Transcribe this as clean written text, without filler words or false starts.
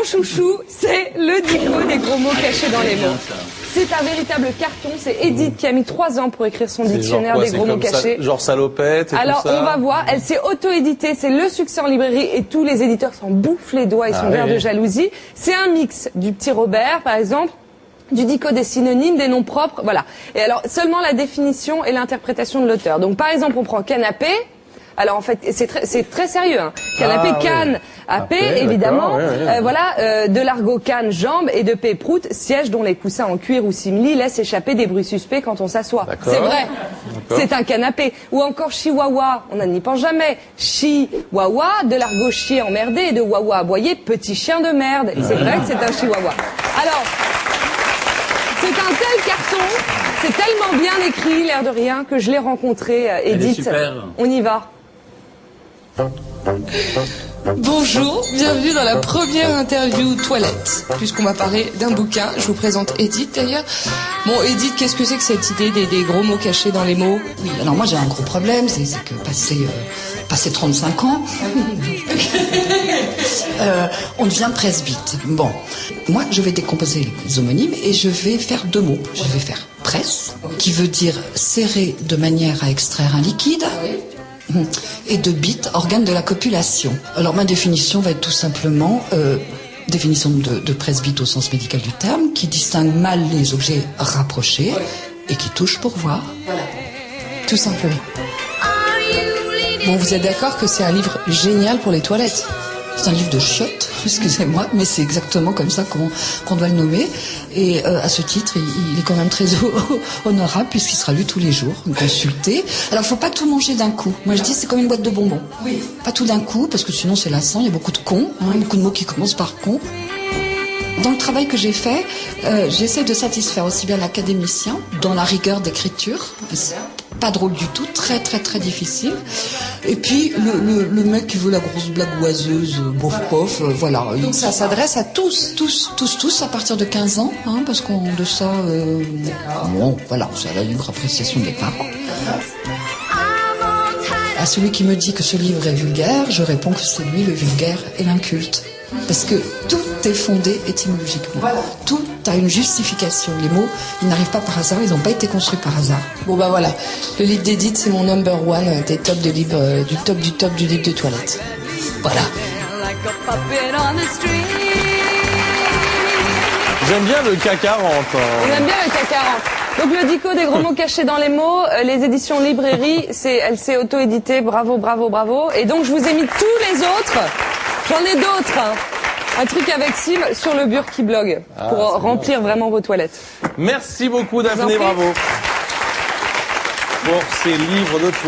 chouchou, c'est le dico des gros mots cachés dans les mots. C'est un véritable carton. C'est Edith qui a mis 3 ans pour écrire son dictionnaire des gros mots cachés. Genre salopette et Alors, tout ça. on va voir. Elle s'est auto-éditée. C'est le succès en librairie et tous les éditeurs s'en bouffent les doigts. Ils sont verts de jalousie. C'est un mix du petit Robert, par exemple, du dico des synonymes, des noms propres, voilà. Et alors, seulement la définition et l'interprétation de l'auteur. Donc, par exemple, on prend canapé. Alors en fait, c'est très sérieux. Hein. Canapé, canne, AP, évidemment. Voilà, de l'argot canne, jambe et de P, prout, siège dont les coussins en cuir ou simili laissent échapper des bruits suspects quand on s'assoit. C'est vrai. C'est un canapé. Ou encore chihuahua, on n'y pense jamais. Chihuahua, de l'argot chier emmerdé et de wawa aboyer, petit chien de merde. Et c'est vrai que c'est un chihuahua. Alors, c'est un tel carton, c'est tellement bien écrit, l'air de rien, que je l'ai rencontré, Edith. On y va. Bonjour, bienvenue dans la première interview toilette. Puisqu'on va parler d'un bouquin, je vous présente Edith d'ailleurs. Bon, Edith, qu'est-ce que c'est que cette idée des gros mots cachés dans les mots? Oui, alors moi j'ai un gros problème, c'est que passé 35 ans, on devient presbyte. Bon, moi je vais décomposer les homonymes et je vais faire 2 mots. Je vais faire presse, qui veut dire serrer de manière à extraire un liquide. Et de bite, organe de la copulation. Alors ma définition va être tout simplement définition de presbyte au sens médical du terme, qui distingue mal les objets rapprochés et qui touche pour voir. Voilà. Tout simplement. Bon, vous êtes d'accord que c'est un livre génial pour les toilettes? C'est un livre de chiottes, excusez-moi, mais c'est exactement comme ça qu'on doit le nommer. Et à ce titre, il est quand même très honorable puisqu'il sera lu tous les jours, consulté. Alors, il faut pas tout manger d'un coup. Moi, je dis c'est comme une boîte de bonbons. Oui. Pas tout d'un coup, parce que sinon c'est lassant. Il y a beaucoup de cons, beaucoup de mots qui commencent par con. Dans le travail que j'ai fait, j'essaie de satisfaire aussi bien l'académicien dans la rigueur d'écriture. Pas drôle du tout, très très très difficile. Et puis le mec qui veut la grosse blague oiseuse, bof, voilà. Donc ça s'adresse à tous à partir de 15 ans, hein, parce qu'en deçà, bon, voilà, c'est à la libre appréciation des parents. À celui qui me dit que ce livre est vulgaire, je réponds que c'est lui le vulgaire et l'inculte. Parce que tout est fondé étymologiquement. Voilà. Tout a une justification. Les mots, ils n'arrivent pas par hasard, ils n'ont pas été construits par hasard. Bon bah voilà, le livre d'Edith, c'est mon number one des tops de livres, du top du livre de toilette. Voilà. J'aime bien le CAC 40. On aime bien le CAC 40. Donc le dico des gros mots cachés dans les mots, les éditions librairie, elle s'est auto-éditée, bravo. Et donc je vous ai mis tous les autres, j'en ai d'autres, hein. Un truc avec Sim sur le Burki Blog, pour remplir vraiment vos toilettes. Merci beaucoup Daphné, bravo. Pour ces livres de toilette.